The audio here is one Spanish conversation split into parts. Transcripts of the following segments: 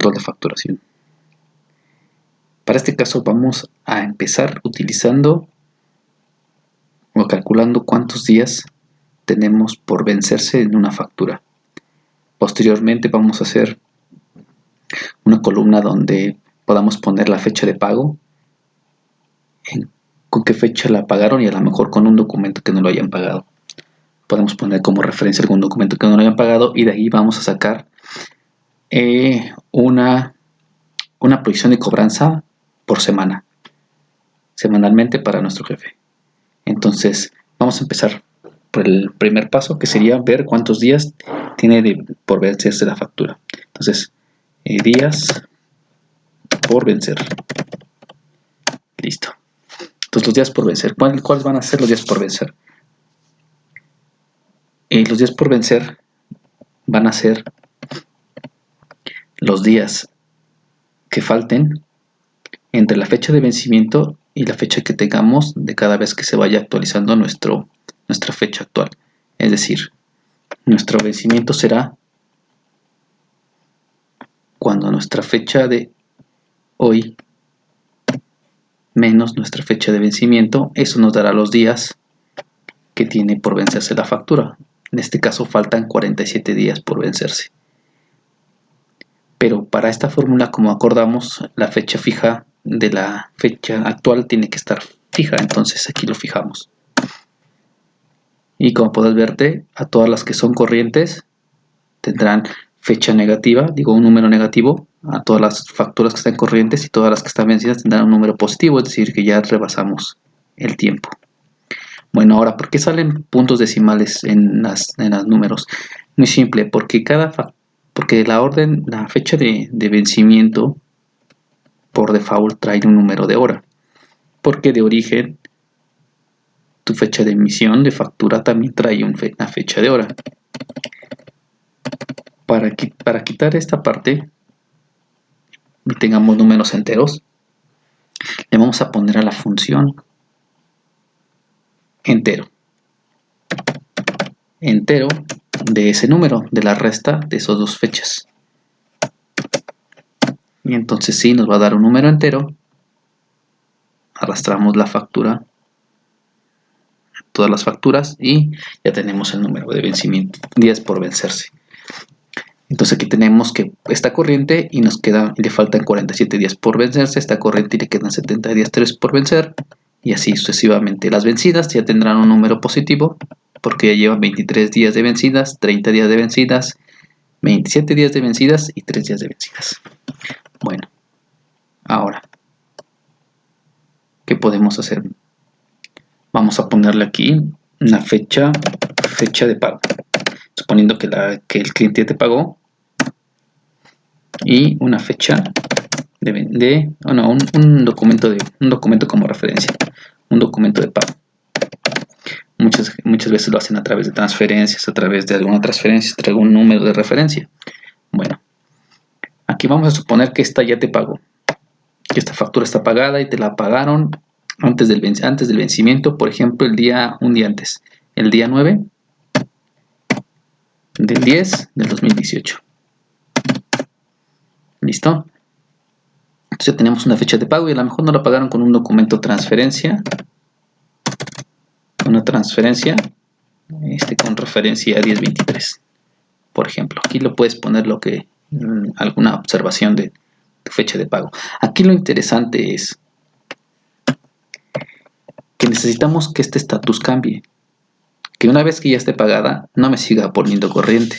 control de facturación. Para este caso vamos a empezar utilizando o calculando cuántos días tenemos por vencerse en una factura. Posteriormente vamos a hacer una columna donde podamos poner la fecha de pago, con qué fecha la pagaron y a lo mejor con un documento que no lo hayan pagado. Podemos poner como referencia algún documento que no lo hayan pagado y de ahí vamos a sacar una proyección de cobranza por semana, semanalmente para nuestro jefe. Entonces vamos a empezar por el primer paso, que sería ver cuántos días tiene por vencerse la factura. Entonces, días por vencer. Listo. Entonces, los días por vencer. ¿Cuáles van a ser los días por vencer? Los días por vencer van a ser los días que falten entre la fecha de vencimiento y la fecha que tengamos de cada vez que se vaya actualizando nuestra fecha actual. Es decir, nuestro vencimiento será cuando nuestra fecha de hoy menos nuestra fecha de vencimiento. Eso nos dará los días que tiene por vencerse la factura. En este caso faltan 47 días por vencerse. Pero para esta fórmula, como acordamos, la fecha fija de la fecha actual tiene que estar fija, entonces aquí lo fijamos. Y como puedes verte, a todas las que son corrientes tendrán fecha negativa, digo un número negativo, a todas las facturas que están corrientes, y todas las que están vencidas tendrán un número positivo, es decir, que ya rebasamos el tiempo. Bueno, ahora, ¿por qué salen puntos decimales en los números? Muy simple, porque la fecha de vencimiento por default trae un número de hora, porque de origen tu fecha de emisión de factura también trae una fecha de hora. Para quitar esta parte y tengamos números enteros, le vamos a poner a la función entero de ese número, de la resta de esas dos fechas. Y entonces sí, nos va a dar un número entero. Arrastramos la factura, todas las facturas, y ya tenemos el número de vencimiento, días por vencerse. Entonces aquí tenemos que esta corriente y le faltan 47 días por vencerse, esta corriente y le quedan 70 días 3 por vencer, y así sucesivamente. Las vencidas ya tendrán un número positivo porque ya llevan 23 días de vencidas, 30 días de vencidas, 27 días de vencidas y 3 días de vencidas. Bueno, ahora, ¿qué podemos hacer? Vamos a ponerle aquí una fecha de pago, suponiendo que el cliente te pagó, y una fecha un documento como referencia, un documento de pago. Muchas veces lo hacen a través de transferencias, a través de alguna transferencia, trae un número de referencia. Bueno, aquí vamos a suponer que esta ya te pagó, que esta factura está pagada y te la pagaron antes del vencimiento, por ejemplo, un día antes, el día 9 del 10 del 2018. ¿Listo? Entonces ya tenemos una fecha de pago y a lo mejor no la pagaron con un documento transferencia, una transferencia con referencia a 1023, por ejemplo. Aquí lo puedes poner alguna observación de tu fecha de pago. Aquí lo interesante es que necesitamos que este estatus cambie, que una vez que ya esté pagada no me siga poniendo corriente,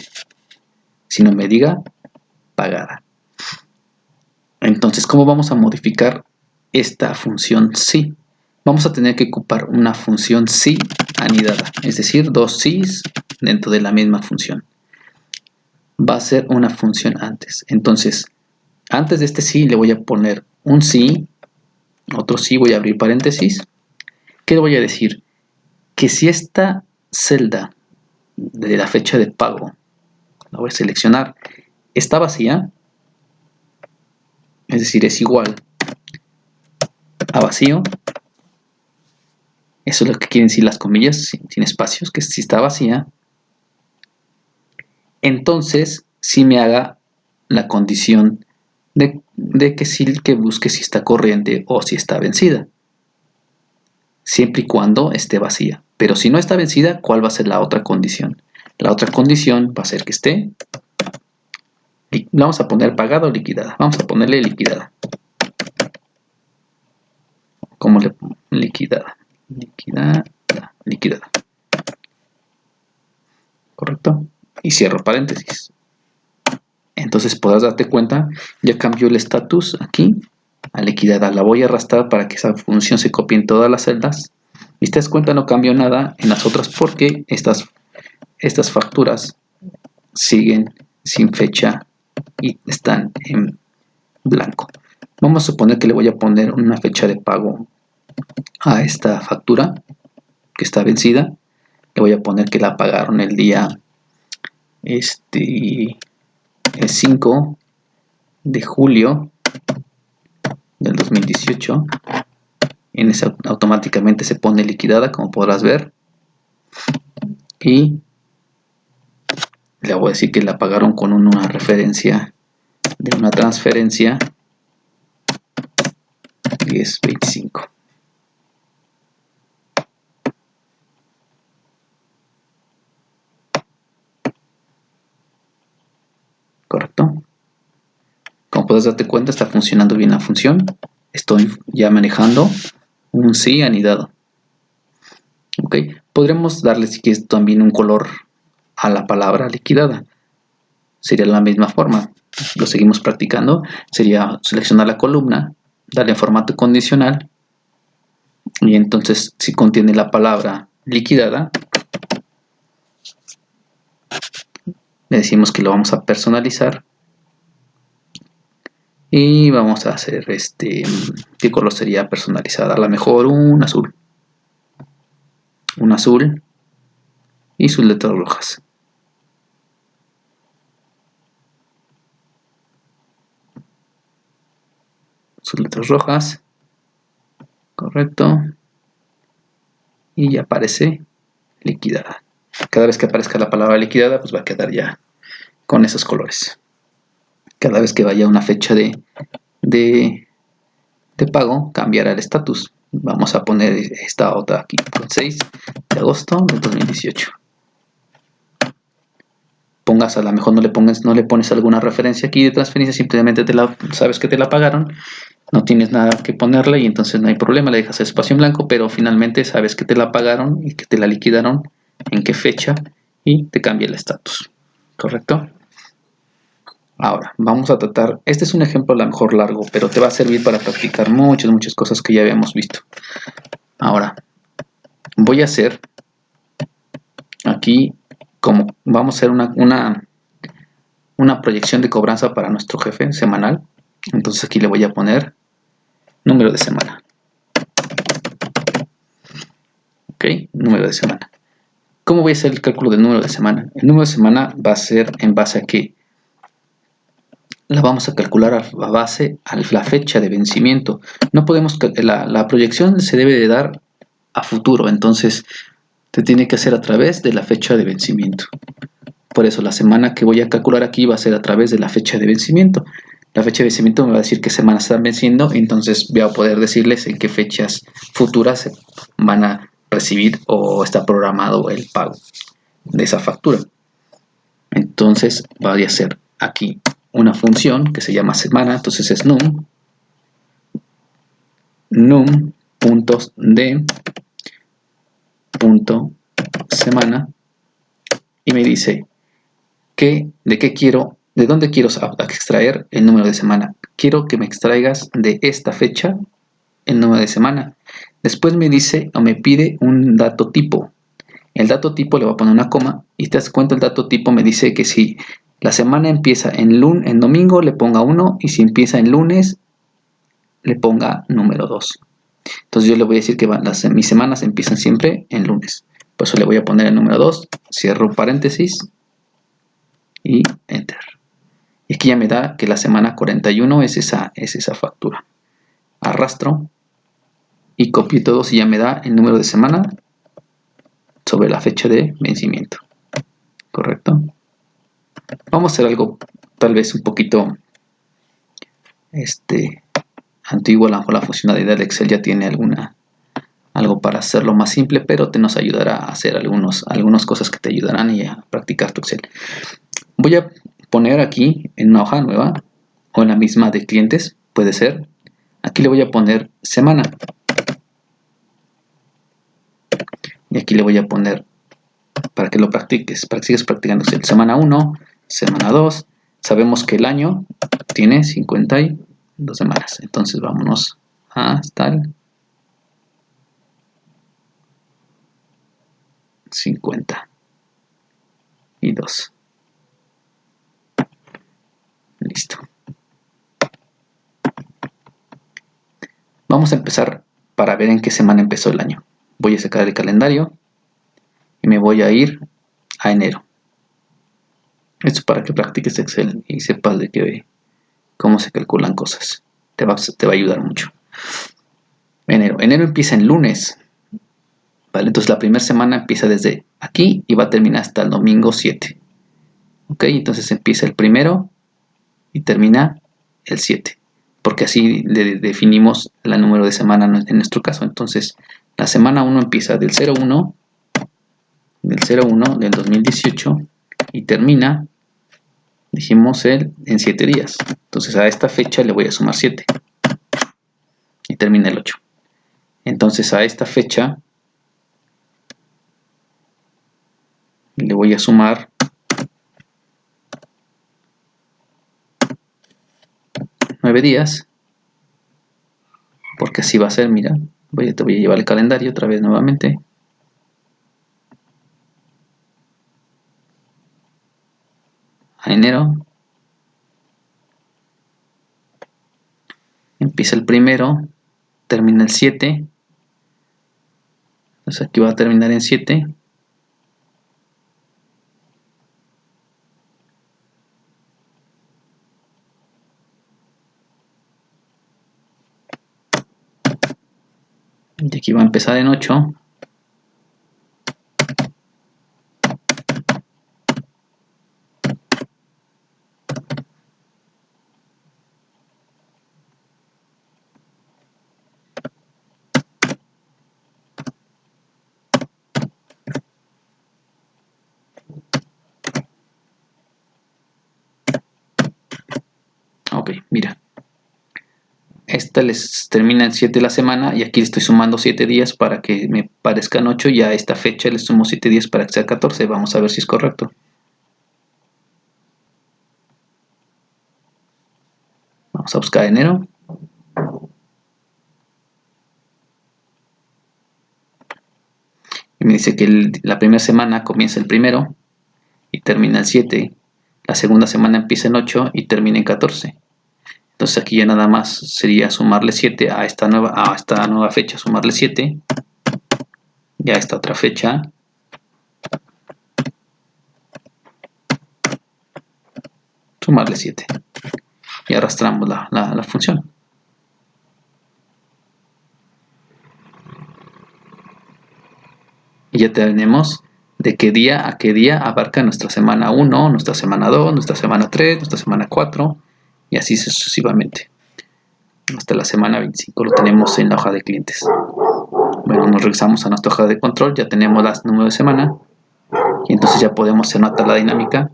sino me diga pagada. Entonces, ¿cómo vamos a modificar esta función sí? Vamos a tener que ocupar una función sí anidada, es decir, dos sís dentro de la misma función. Va a ser una función antes. Entonces, antes de este sí le voy a poner un sí, otro sí, voy a abrir paréntesis. ¿Qué le voy a decir? Que si esta celda de la fecha de pago, la voy a seleccionar, está vacía, es decir, es igual a vacío, eso es lo que quieren decir las comillas, sin espacios, que si está vacía, entonces sí me haga la condición de que sí que busque si está corriente o si está vencida, siempre y cuando esté vacía. Pero si no está vencida, ¿cuál va a ser la otra condición? La otra condición va a ser que esté, vamos a poner pagada o liquidada, vamos a ponerle liquidada. ¿Cómo le pongo? Liquidada, liquidada. ¿Correcto? Y cierro paréntesis. Entonces podrás darte cuenta, ya cambió el estatus aquí a liquidada. La voy a arrastrar para que esa función se copie en todas las celdas. Y te das cuenta, no cambió nada en las otras porque estas facturas siguen sin fecha y están en blanco. Vamos a suponer que le voy a poner una fecha de pago a esta factura que está vencida. Le voy a poner que la pagaron el día el 5 de julio del 2018. En ese automáticamente se pone liquidada, como podrás ver, y le voy a decir que la pagaron con una referencia de una transferencia 1025. Correcto. Como puedes darte cuenta, está funcionando bien la función. Estoy ya manejando un sí anidado. Ok, podremos darle si quieres también un color a la palabra liquidada. Sería la misma forma. Lo seguimos practicando. Sería seleccionar la columna, darle en formato condicional y entonces si contiene la palabra liquidada, le decimos que lo vamos a personalizar y vamos a hacer ¿qué color sería personalizada? A lo mejor un azul y sus letras rojas. Sus letras rojas, correcto, y ya aparece liquidada. Cada vez que aparezca la palabra liquidada, pues va a quedar ya con esos colores. Cada vez que vaya una fecha de pago, cambiará el estatus. Vamos a poner esta otra aquí, con 6 de agosto de 2018. Pongas, a lo mejor no le pones alguna referencia aquí de transferencia, simplemente sabes que te la pagaron, no tienes nada que ponerle y entonces no hay problema, le dejas espacio en blanco, pero finalmente sabes que te la pagaron y que te la liquidaron, en qué fecha, y te cambia el estatus. ¿Correcto? Ahora, vamos a tratar, este es un ejemplo a lo mejor largo, pero te va a servir para practicar muchas cosas que ya habíamos visto. Ahora, voy a hacer aquí, como vamos a hacer una proyección de cobranza para nuestro jefe semanal. Entonces aquí le voy a poner número de semana. Ok, número de semana. ¿Cómo voy a hacer el cálculo del número de semana? El número de semana va a ser en base a que la vamos a calcular a base a la fecha de vencimiento. No podemos, la proyección se debe de dar a futuro, entonces te tiene que hacer a través de la fecha de vencimiento. Por eso la semana que voy a calcular aquí va a ser a través de la fecha de vencimiento. La fecha de vencimiento me va a decir qué semanas están venciendo, entonces voy a poder decirles en qué fechas futuras van a recibir o está programado el pago de esa factura. Entonces voy a hacer aquí una función que se llama semana, entonces es num.de.semana y me dice de dónde quiero extraer el número de semana. Quiero que me extraigas de esta fecha el número de semana. Después me dice o me pide un dato tipo. El dato tipo le voy a poner una coma y te das cuenta, el dato tipo me dice que si la semana empieza en domingo le ponga 1 y si empieza en lunes le ponga número 2. Entonces yo le voy a decir que mis semanas empiezan siempre en lunes. Por eso le voy a poner el número 2, cierro paréntesis y enter. Y aquí ya me da que la semana 41 es esa factura. Arrastro y copio todos y ya me da el número de semana sobre la fecha de vencimiento. ¿Correcto? Vamos a hacer algo tal vez un poquito antiguo, a lo mejor la funcionalidad de Excel ya tiene algo para hacerlo más simple, pero te nos ayudará a hacer algunas cosas que te ayudarán y a practicar tu Excel. Voy a poner aquí en una hoja nueva o en la misma de clientes, puede ser. Aquí le voy a poner semana. Y aquí le voy a poner, para que lo practiques, para que sigas practicando Excel. Semana 1, semana 2. Sabemos que el año tiene 52 semanas. Entonces vámonos hasta el 52. Listo. Vamos a empezar para ver en qué semana empezó el año. Voy a sacar el calendario y me voy a ir a enero. Esto para que practiques Excel y sepas cómo se calculan cosas. Te va a ayudar mucho. Enero empieza en lunes. ¿Vale? Entonces la primera semana empieza desde aquí y va a terminar hasta el domingo 7. ¿Ok? Entonces empieza el primero y termina el 7. Porque así le definimos el número de semana en nuestro caso. Entonces la semana 1 empieza del 01 del 2018 y termina, dijimos, en 7 días. Entonces a esta fecha le voy a sumar 7 y termina el 8. Entonces a esta fecha le voy a sumar 9 días, porque así va a ser. Mira, te voy a llevar el calendario otra vez nuevamente. A enero. Empieza el primero, termina el 7. Entonces aquí va a terminar en 7. Y aquí va a empezar en 8. Ok, mira. Esta les termina en 7 la semana y aquí le estoy sumando 7 días para que me parezcan 8 y a esta fecha le sumo 7 días para que sea 14. Vamos a ver si es correcto. Vamos a buscar enero. Y me dice que la primera semana comienza el primero y termina el 7. La segunda semana empieza en 8 y termina en 14. Entonces aquí ya nada más sería sumarle 7 a esta nueva fecha, sumarle 7. Y a esta otra fecha sumarle 7. Y arrastramos la función. Y ya tenemos de qué día a qué día abarca nuestra semana 1, nuestra semana 2, nuestra semana 3, nuestra semana 4 y así sucesivamente. Hasta la semana 25 lo tenemos en la hoja de clientes. Bueno, nos regresamos a nuestra hoja de control, ya tenemos las números de semana y entonces ya podemos hacer una tabla dinámica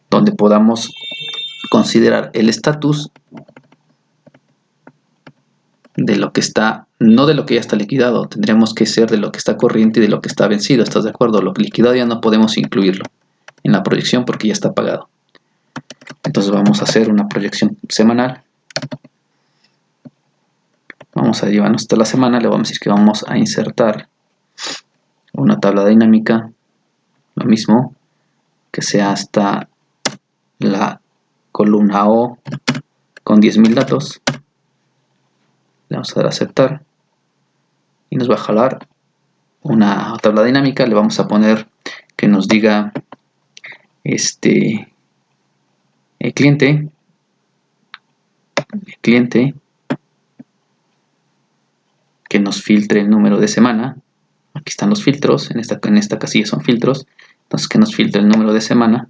donde podamos considerar el estatus de lo que está, no de lo que ya está liquidado, tendríamos que ser de lo que está corriente y de lo que está vencido, ¿estás de acuerdo? Lo que liquidado ya no podemos incluirlo en la proyección porque ya está pagado. Entonces vamos a hacer una proyección semanal. Vamos a llevarnos hasta la semana, le vamos a decir que vamos a insertar una tabla dinámica, lo mismo, que sea hasta la columna O con 10.000 datos. Le vamos a dar a aceptar y nos va a jalar una tabla dinámica. Le vamos a poner que nos diga el cliente que nos filtre el número de semana. Aquí están los filtros, en esta casilla son filtros, entonces que nos filtre el número de semana.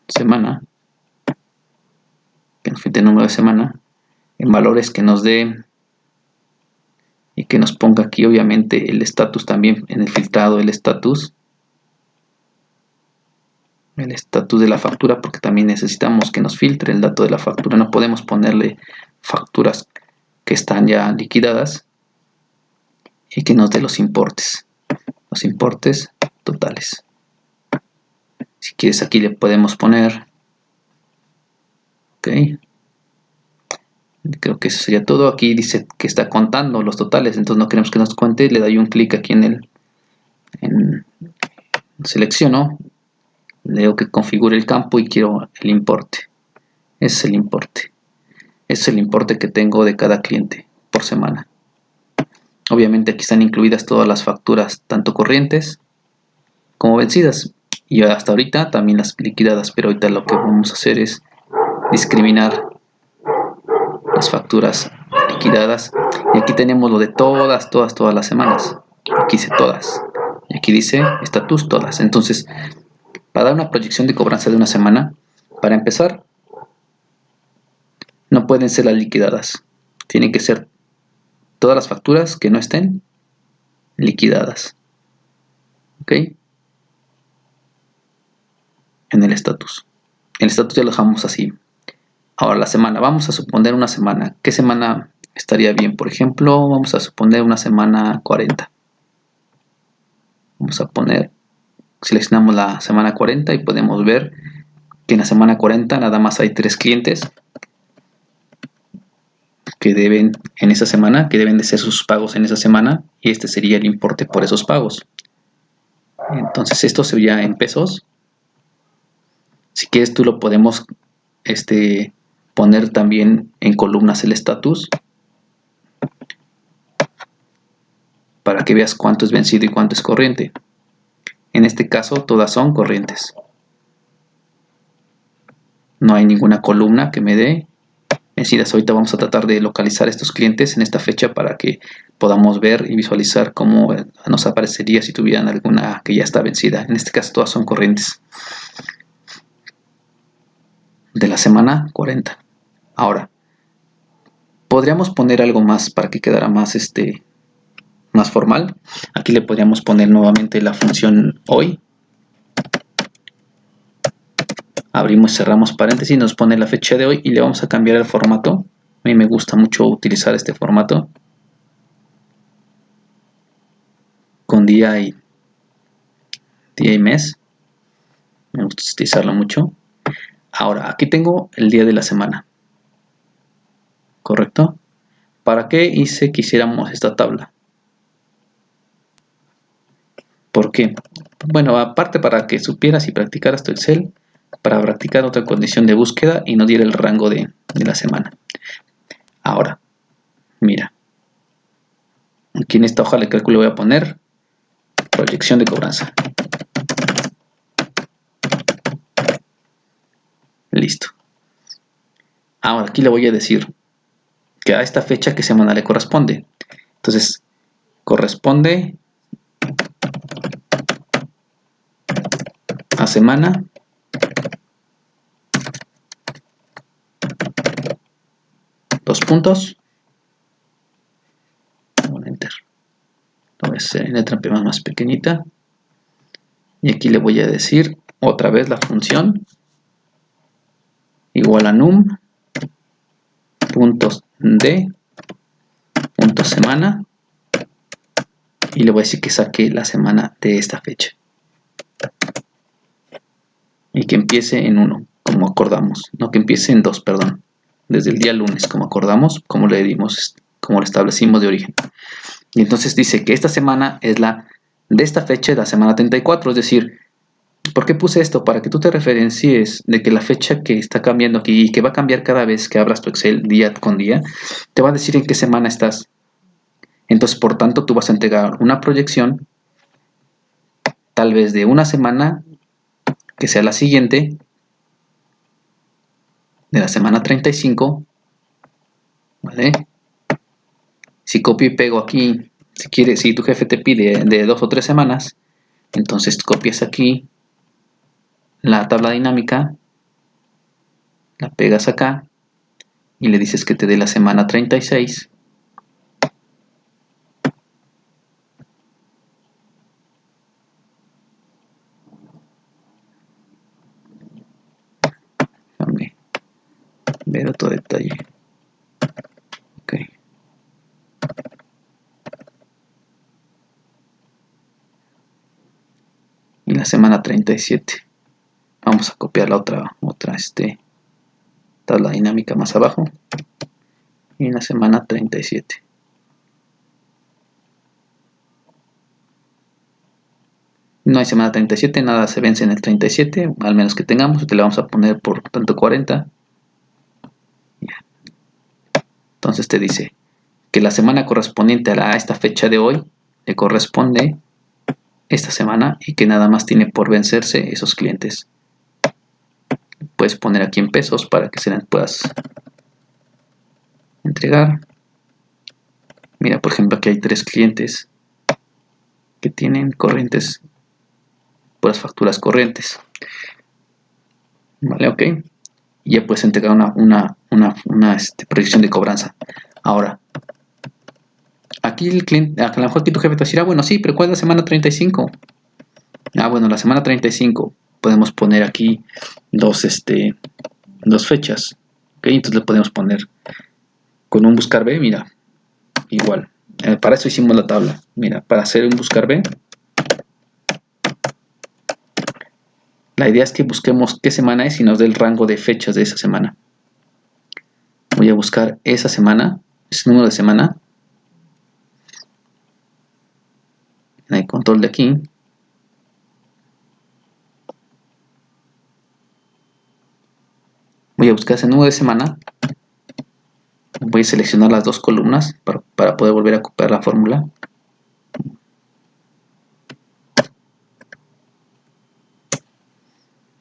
semana, que nos filtre el número de semana, en valores que nos dé y que nos ponga aquí obviamente el estatus también en el filtrado, el estatus de la factura, porque también necesitamos que nos filtre el dato de la factura. No podemos ponerle facturas que están ya liquidadas, y que nos dé los importes totales. Si quieres, aquí le podemos poner, ok, creo que eso sería todo. Aquí dice que está contando los totales, entonces no queremos que nos cuente. Le doy un clic aquí en selecciono, le digo que configure el campo y quiero el importe. Ese es el importe. Ese es el importe que tengo de cada cliente por semana. Obviamente aquí están incluidas todas las facturas, tanto corrientes como vencidas, y hasta ahorita también las liquidadas, pero ahorita lo que vamos a hacer es discriminar las facturas liquidadas. Y aquí tenemos lo de todas las semanas. Aquí dice todas, y aquí dice estatus todas. Entonces, para dar una proyección de cobranza de una semana, para empezar, no pueden ser las liquidadas, tienen que ser todas las facturas que no estén liquidadas, ok, en el estatus ya lo dejamos así. Ahora la semana, vamos a suponer una semana. ¿Qué semana estaría bien? Por ejemplo, vamos a suponer una semana 40. Vamos a poner, seleccionamos la semana 40 y podemos ver que en la semana 40 nada más hay 3 clientes que deben en esa semana, que deben de ser sus pagos en esa semana, y este sería el importe por esos pagos. Entonces esto sería en pesos. Si quieres, tú lo podemos poner también en columnas el estatus, para que veas cuánto es vencido y cuánto es corriente. En este caso todas son corrientes, no hay ninguna columna que me dé vencidas. Ahorita vamos a tratar de localizar estos clientes en esta fecha para que podamos ver y visualizar cómo nos aparecería si tuvieran alguna que ya está vencida. En este caso todas son corrientes de la semana 40. Ahora, podríamos poner algo más para que quedara más más formal. Aquí le podríamos poner nuevamente la función hoy. Abrimos y cerramos paréntesis, nos pone la fecha de hoy y le vamos a cambiar el formato. A mí me gusta mucho utilizar este formato con día y mes. Me gusta utilizarlo mucho. Ahora, aquí tengo el día de la semana, ¿correcto? ¿Para qué hice que hiciéramos esta tabla? ¿Por qué? Bueno, aparte para que supieras y practicaras tu Excel, para practicar otra condición de búsqueda y no diera el rango de la semana. Ahora, mira, aquí en esta hoja de cálculo voy a poner proyección de cobranza. Listo. Ahora aquí le voy a decir que a esta fecha que semana le corresponde. Entonces, corresponde a semana dos puntos, enter, lo voy a hacer en letra más pequeñita, y aquí le voy a decir otra vez la función igual a num puntos de puntos semana, y le voy a decir que saque la semana de esta fecha y que empiece en 1 como acordamos, no, que empiece en 2, perdón, desde el día lunes como acordamos, como le establecimos de origen. Y entonces dice que esta semana es la de esta fecha, la semana 34, es decir, ¿por qué puse esto? Para que tú te referencies de que la fecha que está cambiando aquí y que va a cambiar cada vez que abras tu Excel día con día, te va a decir en qué semana estás. Entonces, por tanto, tú vas a entregar una proyección tal vez de una semana que sea la siguiente, de la semana 35, ¿vale? Si copio y pego aquí, si tu jefe te pide de 2 o 3 semanas, entonces copias aquí la tabla dinámica la pegas acá y le dices que te dé la semana 36. Déjame ver otro detalle. Ok. Y la semana 37. Vamos a copiar la otra tabla dinámica más abajo. Y la semana 37. No hay semana 37, nada se vence en el 37, al menos que tengamos. Te le vamos a poner por tanto 40. Entonces te dice que la semana correspondiente a esta fecha de hoy le corresponde esta semana y que nada más tiene por vencerse esos clientes. Puedes poner aquí en pesos para que se las puedas entregar. Mira, por ejemplo, aquí hay 3 clientes que tienen corrientes, puras facturas corrientes. Vale, ok. Y ya puedes entregar una proyección de cobranza. Ahora, aquí el cliente, a lo mejor aquí tu jefe te va a decir, bueno, sí, pero ¿cuál es la semana 35? Bueno, la semana 35 podemos poner aquí dos fechas. Ok, entonces le podemos poner con un buscar B, mira, igual. Para eso hicimos la tabla. Mira, para hacer un buscar B, la idea es que busquemos qué semana es y nos dé el rango de fechas de esa semana. Voy a buscar esa semana, ese número de semana. En el control de aquí. Voy a buscar ese número de semana. Voy a seleccionar las dos columnas para poder volver a copiar la fórmula.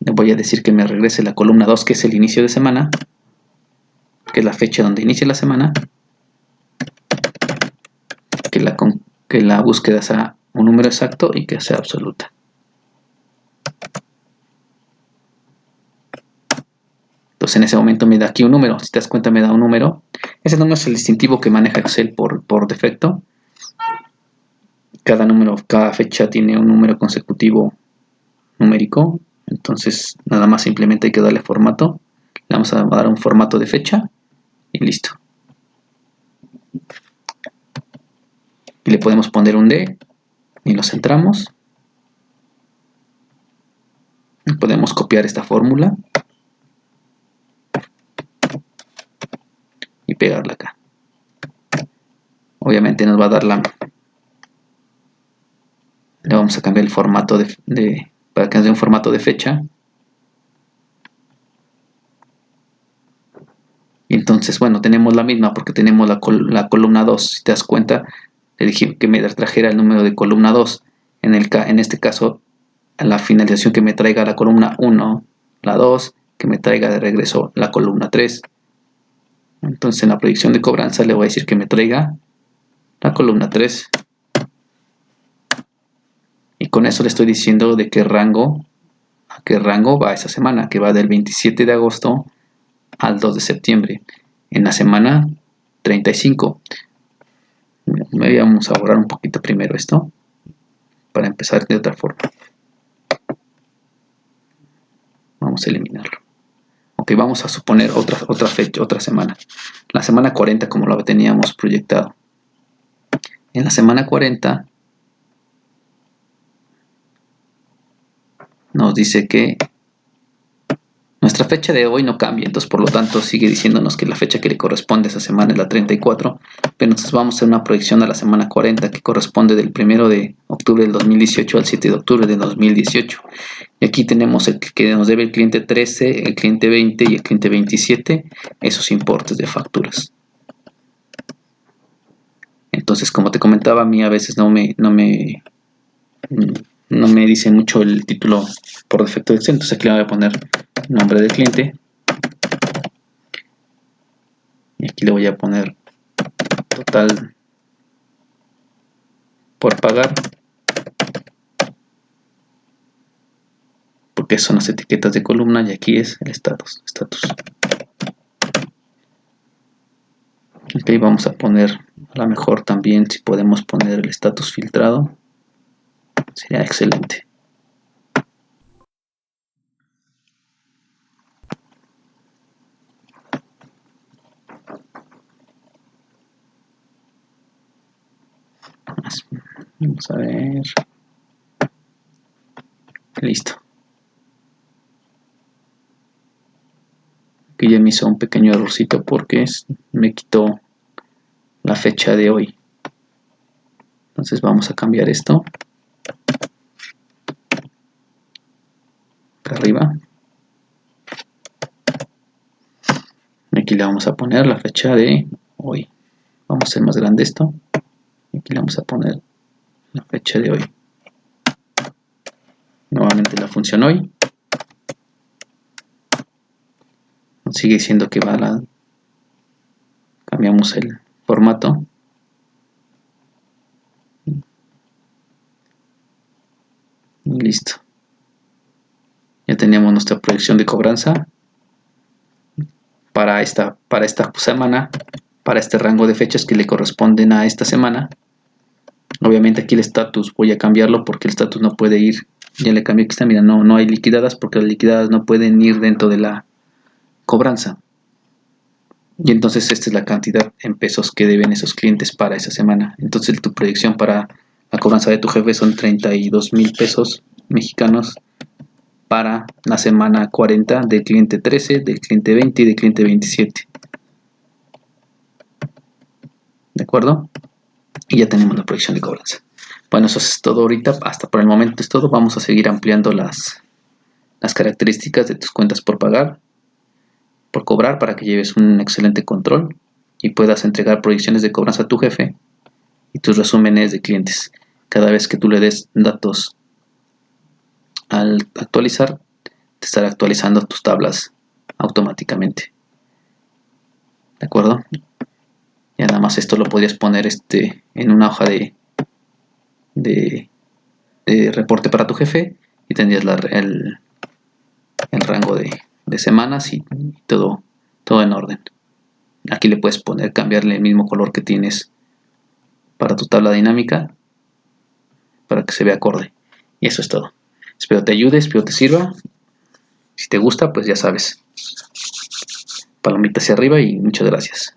Le voy a decir que me regrese la columna 2, que es el inicio de semana, que es la fecha donde inicia la semana, que la búsqueda sea un número exacto y que sea absoluta. Entonces en ese momento me da aquí un número. Si te das cuenta, me da un número. Ese número es el distintivo que maneja Excel por defecto. Cada fecha tiene un número consecutivo numérico. Entonces nada más simplemente hay que darle formato. Le vamos a dar un formato de fecha y listo. Y le podemos poner un D y lo centramos. Y podemos copiar esta fórmula y pegarla acá. Obviamente nos va a dar le vamos a cambiar el formato para que nos dé un formato de fecha. Y entonces, bueno, tenemos la misma porque tenemos la columna 2. Si te das cuenta, le dije que me trajera el número de columna 2. En este caso, a la finalización que me traiga la columna 1, la 2, que me traiga de regreso la columna 3. Entonces en la proyección de cobranza le voy a decir que me traiga la columna 3. Y con eso le estoy diciendo de a qué rango va esa semana, que va del 27 de agosto al 2 de septiembre. En la semana 35. Vamos a borrar un poquito primero esto para empezar de otra forma. Vamos a eliminarlo. Ok, vamos a suponer otra fecha, otra semana. La semana 40 como lo teníamos proyectado. En la semana 40 nos dice que nuestra fecha de hoy no cambia, entonces por lo tanto sigue diciéndonos que la fecha que le corresponde a esa semana es la 34, pero entonces vamos a hacer una proyección a la semana 40 que corresponde del 1 de octubre del 2018 al 7 de octubre del 2018. Y aquí tenemos el que nos debe el cliente 13, el cliente 20 y el cliente 27, esos importes de facturas. Entonces, como te comentaba, a mí a veces no me dice mucho el título por defecto de Excel, entonces aquí le voy a poner nombre del cliente y aquí le voy a poner total por pagar, porque son las etiquetas de columna y aquí es el status. Ok, vamos a poner a lo mejor también, si podemos poner el status filtrado, sería excelente. Vamos a ver. Listo. Aquí ya me hizo un pequeño errorcito porque me quitó la fecha de hoy. Entonces vamos a cambiar esto. Acá arriba. Aquí le vamos a poner la fecha de hoy. Vamos a hacer más grande esto. Aquí le vamos a poner la fecha de hoy. Nuevamente la función hoy. Sigue diciendo que va la... Cambiamos el formato. Y listo. Ya tenemos nuestra proyección de cobranza para esta semana, para este rango de fechas que le corresponden a esta semana. Obviamente aquí el status voy a cambiarlo porque el status no puede ir. Ya le cambié, aquí está, mira, no hay liquidadas porque las liquidadas no pueden ir dentro de la cobranza. Y entonces esta es la cantidad en pesos que deben esos clientes para esa semana. Entonces tu proyección para la cobranza de tu jefe son 32,000 pesos mexicanos para la semana 40 del cliente 13, del cliente 20 y del cliente 27. ¿De acuerdo? Y ya tenemos la proyección de cobranza. Bueno, eso es todo ahorita. Hasta por el momento es todo. Vamos a seguir ampliando las características de tus cuentas por pagar, por cobrar, para que lleves un excelente control y puedas entregar proyecciones de cobranza a tu jefe y tus resúmenes de clientes. Cada vez que tú le des datos al actualizar, te estará actualizando tus tablas automáticamente. ¿De acuerdo? Ya nada más esto lo podrías poner en una hoja de reporte para tu jefe y tendrías el rango de semanas y todo en orden. Aquí le puedes cambiarle el mismo color que tienes para tu tabla dinámica para que se vea acorde. Y eso es todo. Espero te ayude, espero te sirva. Si te gusta, pues ya sabes. Palomita hacia arriba y muchas gracias.